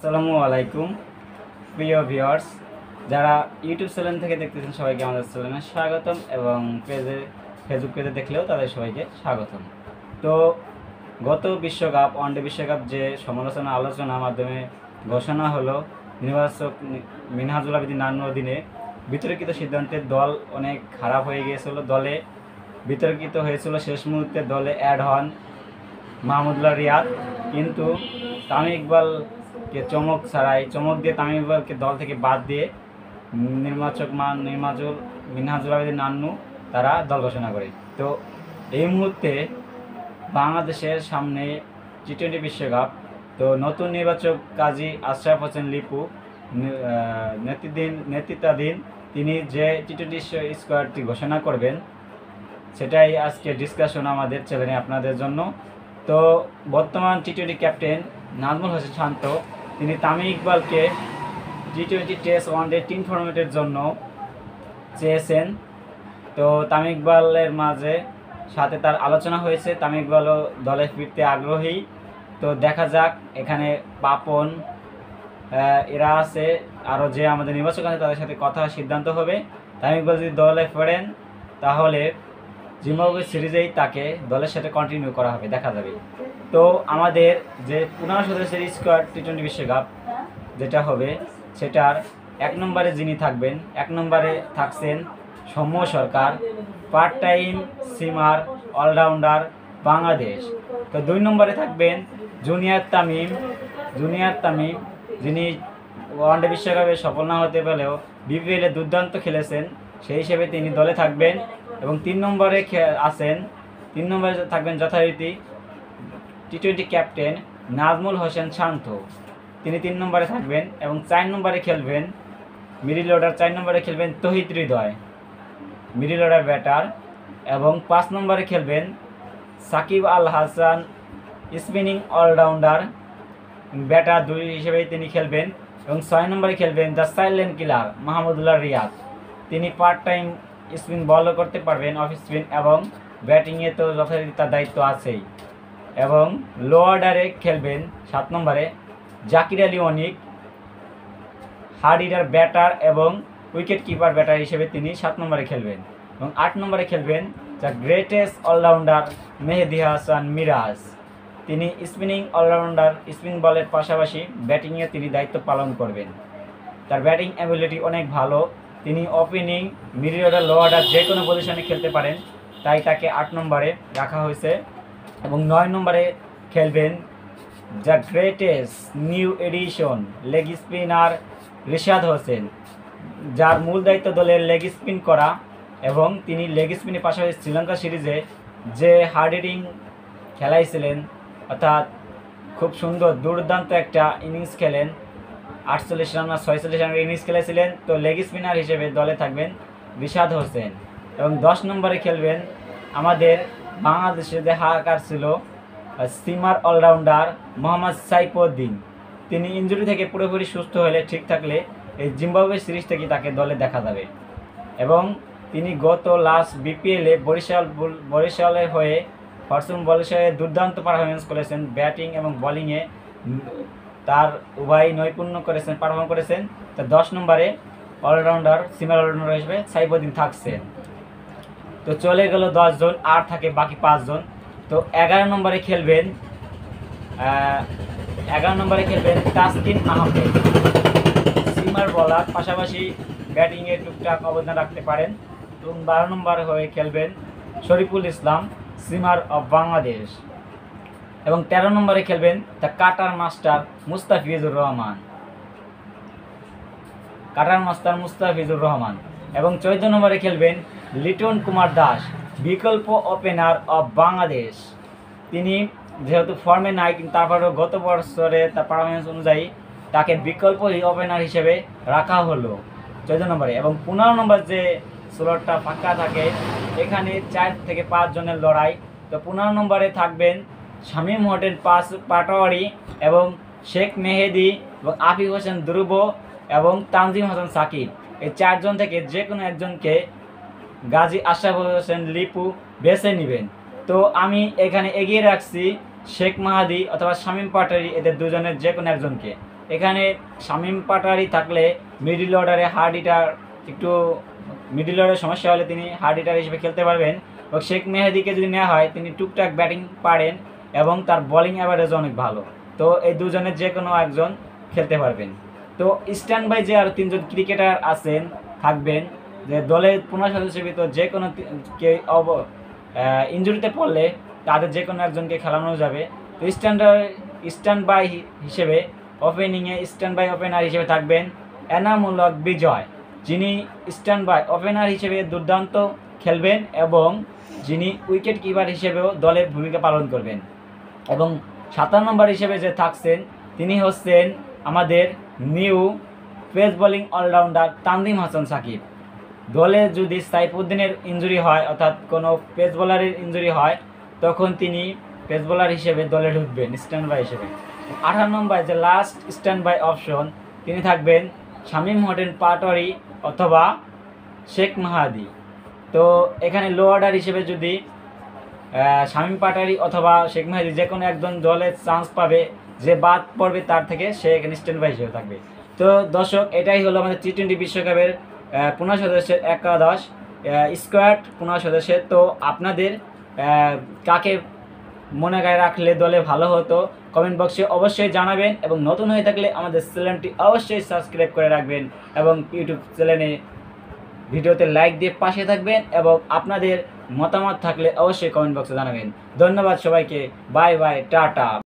আসসালামু আলাইকুম প্রিয় ভিউয়ার্স, যারা ইউটিউব চ্যানেল থেকে দেখতেছেন সবাইকে আমাদের চ্যানেলে স্বাগতম এবং ফেসবুক পেজে দেখলেও তাদের সবাইকে স্বাগতম। তো গত বিশ্বকাপ ওয়ানডে বিশ্বকাপ যে আলোচনার মাধ্যমে ঘোষণা হলো নির্বাচক মিনহাজুল আবেদীন নান্নুর অধীনে বিতর্কিত সিদ্ধান্তে দল অনেক খারাপ হয়ে গিয়েছিল। দলে বিতর্কিত হয়েছিল, শেষ মুহূর্তে দলে অ্যাড হন মাহমুদুল্লাহ রিয়াদ, কিন্তু তামিম ইকবালকে চমক দিয়ে তামিম ইকবালকে দল থেকে বাদ দিয়ে মিনহাজুল আবেদীন নান্নু তারা দল ঘোষণা করে। তো এই মুহূর্তে বাংলাদেশের সামনে টি-20 বিশ্বকাপ, তো নতুন নির্বাচক কাজী আশরাফ হোসেন লিপু নেতৃত্বাধীন তিনি যে টি-20 স্কোয়াডটি ঘোষণা করবেন সেটাই আজকে ডিসকাশন আমাদের চ্যানেলে আপনাদের জন্য। তো বর্তমান টি-20 ক্যাপ্টেন নাজমুল হোসেন শান্ত তিনি তামিম ইকবালকে টি-20 টেস্ট ওয়ানডে টিম ফরম্যাটের জন্য চেয়েছেন। তো তামিম ইকবালের মাঝে সাথে তার আলোচনা হয়েছে, তামিম ইকবালও দলে ফিরতে আগ্রহী। তো দেখা যাক, এখানে পাপন এরা আছে, আরও যে আমাদের নির্বাচক আছে তাদের সাথে কথা সিদ্ধান্ত হবে। তামিম ইকবাল যদি দলে ফেরেন তাহলে জিম্বাবুয়ে সিরিজেই তাকে দলের সাথে কন্টিনিউ করা হবে, দেখা যাবে। তো আমাদের যে 15 সদস্যের স্কোয়াড টি-20 বিশ্বকাপ যেটা হবে সেটার 1 নম্বরে যিনি থাকবেন, 1 নম্বরে থাকছেন সৌম্য সরকার, পার্ট টাইম সিমার অলরাউন্ডার বাংলাদেশ। তো 2 নম্বরে থাকবেন জুনিয়র তামিম, যিনি ওয়ানডে বিশ্বকাপে সফল না হতে পেলেও বিপিএলে দুর্দান্ত খেলেছেন, সেই হিসেবে তিনি দলে থাকবেন। এবং 3 নম্বরে থাকবেন যথারীতি টি-20 ক্যাপ্টেন নাজমুল হোসেন শান্ত, তিনি 3 নম্বরে থাকবেন। এবং 4 নম্বরে খেলবেন মিডল অর্ডার, 4 নম্বরে খেলবেন Towhid Hridoy, middle order batter. এবং 5 নম্বরে খেলবেন Shakib Al Hasan, spinning allrounder batter 2 হিসেবে তিনি খেলবেন। এবং 6 নম্বরে খেলবেন the silent killer Mahmudullah Riyad, তিনি পার্ট টাইম স্পিন বলও করতে পারবেন, অফ স্পিন, এবং ব্যাটিংয়ে তো যথারীতি তার দায়িত্ব আছেই। এবং লো অর্ডারে খেলবেন 7 নম্বরে জাকির আলী অনিক, হার্ড হিটার ব্যাটার এবং উইকেট কিপার ব্যাটার হিসেবে তিনি 7 নম্বরে খেলবেন। এবং 8 নম্বরে খেলবেন দ্য গ্রেটেস্ট অলরাউন্ডার মেহেদী হাসান মিরাজ, তিনি স্পিনিং অলরাউন্ডার, স্পিন বলের পাশাপাশি ব্যাটিংয়ে তিনি দায়িত্ব পালন করবেন। তার ব্যাটিং অ্যাবিলিটি অনেক ভালো, তিনি ওপেনিং, মিডল অর্ডার, লো অর্ডার যে কোনো পজিশনে খেলতে পারেন, তাই তাকে 8 নম্বরে রাখা হয়েছে। এবং 9 নম্বরে খেলবেন the greatest new addition leg spinner Rishad Hossain, যার মূল দায়িত্ব দলের লেগ স্পিন করা, এবং তিনি লেগ স্পিনের পাশাপাশি শ্রীলঙ্কা সিরিজে যে হার্ড হিটিং খেলাইছিলেন, অর্থাৎ খুব সুন্দর দুর্দান্ত একটা ইনিংস খেলেন, 48 রান না 46 রানের ইনিংস খেলেছিলেন। তো লেগ স্পিনার হিসেবে দলে থাকবেন রিশাদ হোসেন। এবং 10 নম্বরে খেলবেন আমাদের বাংলাদেশে যে হাহাকার ছিল সিমার অলরাউন্ডার মোহাম্মদ সাইফুদ্দিন, তিনি ইনজুরি থেকে পুরোপুরি সুস্থ হলে, ঠিক থাকলে এই জিম্বাবুয়ে সিরিজ থেকে তাকে দলে দেখা যাবে। এবং তিনি গত লাস্ট বিপিএলে বরিশালের হয়ে ফরচুন বরিশালে দুর্দান্ত পারফরমেন্স করেছেন, ব্যাটিং এবং বোলিংয়ে তার উভয় পারফর্ম করেছেন। তো 10 নম্বরে অলরাউন্ডার, সিমার অলরাউন্ডার হিসেবে সাইফুদ্দিন থাকছেন। তো চলে গেল 10 জন, আর থাকে বাকি 5 জন। তো 11 নম্বরে খেলবেন তাসকিন আহমেদ, সিমার বলার পাশাপাশি ব্যাটিংয়ে টুকটাক অবদান রাখতে পারেন। এবং 12 নম্বরে হয়ে খেলবেন শরীফুল ইসলাম, সিমার অফ বাংলাদেশ। এবং 13 নম্বরে খেলবেন the cutter master Mustafizur Rahman. এবং 14 নম্বরে খেলবেন লিটন কুমার দাস, বিকল্প ওপেনার অফ বাংলাদেশ। তিনি যেহেতু ফর্মে নাই, কিন্তু তারপরেও গত বছরে তার পারফরমেন্স অনুযায়ী তাকে বিকল্প ওপেনার হিসেবে রাখা হলো 14 নম্বরে। এবং 15 নম্বর যে স্লটটা ফাঁকা থাকে, এখানে 4 থেকে 5 জনের লড়াই। তো 15 নম্বরে থাকবেন শামীম হোসেন পাটোয়ারি এবং শেখ মেহেদি এবং আফিফ হোসেন ধ্রুব এবং তানজিম হাসান সাকিব, এই 4 জন থেকে যে কোনো একজনকে গাজী আশরাফ হোসেন লিপু বেছে নেবেন। তো আমি এখানে এগিয়ে রাখছি শেখ মাহাদি অথবা শামীম পাটোয়ারি, এদের দুজনের যে কোনো একজনকে। এখানে শামীম পাটোয়ারি থাকলে মিডল অর্ডারে হার্ড হিটার একটু মিডল অর্ডারের সমস্যা হলে তিনি হার্ড হিটার হিসেবে খেলতে পারবেন। এবং শেখ মেহেদিকে যদি নেওয়া হয় তিনি টুকটাক ব্যাটিং পারেন এবং তার বোলিং অ্যাভারেজ অনেক ভালো। তো এই দুজনের যে কোনো একজন খেলতে পারবেন। তো স্ট্যান্ড বাই যে আরও 3 জন ক্রিকেটার আছেন থাকবেন, যে দলের 15 সদস্যের ভিতর যে কোনো ইনজুরিতে পড়লে তাদের যে কোনো একজনকে খেলানো যাবে। তো স্ট্যান্ড বাই হিসেবে ওপেনিংয়ে স্ট্যান্ড বাই ওপেনার হিসেবে থাকবেন এনামুলক বিজয়, যিনি স্ট্যান্ড বাই ওপেনার হিসেবে দুর্দান্ত খেলবেন এবং যিনি উইকেট কিপার হিসেবেও দলের ভূমিকা পালন করবেন। এবং 7 নম্বর হিসেবে যে থাকছেন তিনি হচ্ছেন আমাদের new pace bowling allrounder Tanzim Hasan Sakib. দলে যদি সাইফুদ্দিনের ইনজুরি হয় অর্থাৎ কোনো পেস বোলারের ইনজুরি হয় তখন তিনি পেস বোলার হিসেবে দলে ঢুকবেন স্ট্যান্ড বাই হিসেবে। 18 নম্বর যে লাস্ট স্ট্যান্ড বাই অপশন তিনি থাকবেন শামীম হোসেন পাটোয়ারি অথবা শেখ মাহাদি। তো এখানে লো অর্ডার হিসেবে যদি শামীম পাটোয়ারি অথবা শেখ মাহাদি যে কোনো একজন দলে চান্স পাবে, যে বাদ পড়বে তার থেকে সে এখানে স্ট্যান্ড বাই হিসেবে থাকবে। তো দর্শক, এটাই হলো আমাদের টি-20 বিশ্বকাপের 15 সদস্যের একাদশ স্কোয়াড 15 সদস্যের। তো আপনাদের কাকে মনে গায়ে রাখলে দলে ভালো হতো কমেন্ট বক্সে অবশ্যই জানাবেন, এবং নতুন হয়ে থাকলে আমাদের চ্যানেলটি অবশ্যই সাবস্ক্রাইব করে রাখবেন এবং ইউটিউব চ্যানেলে ভিডিওতে লাইক দিয়ে পাশে থাকবেন, এবং আপনাদের মতামত থাকলে অবশ্যই কমেন্ট বক্সে জানাবেন। ধন্যবাদ সবাইকে, বাই বাই, টাটা।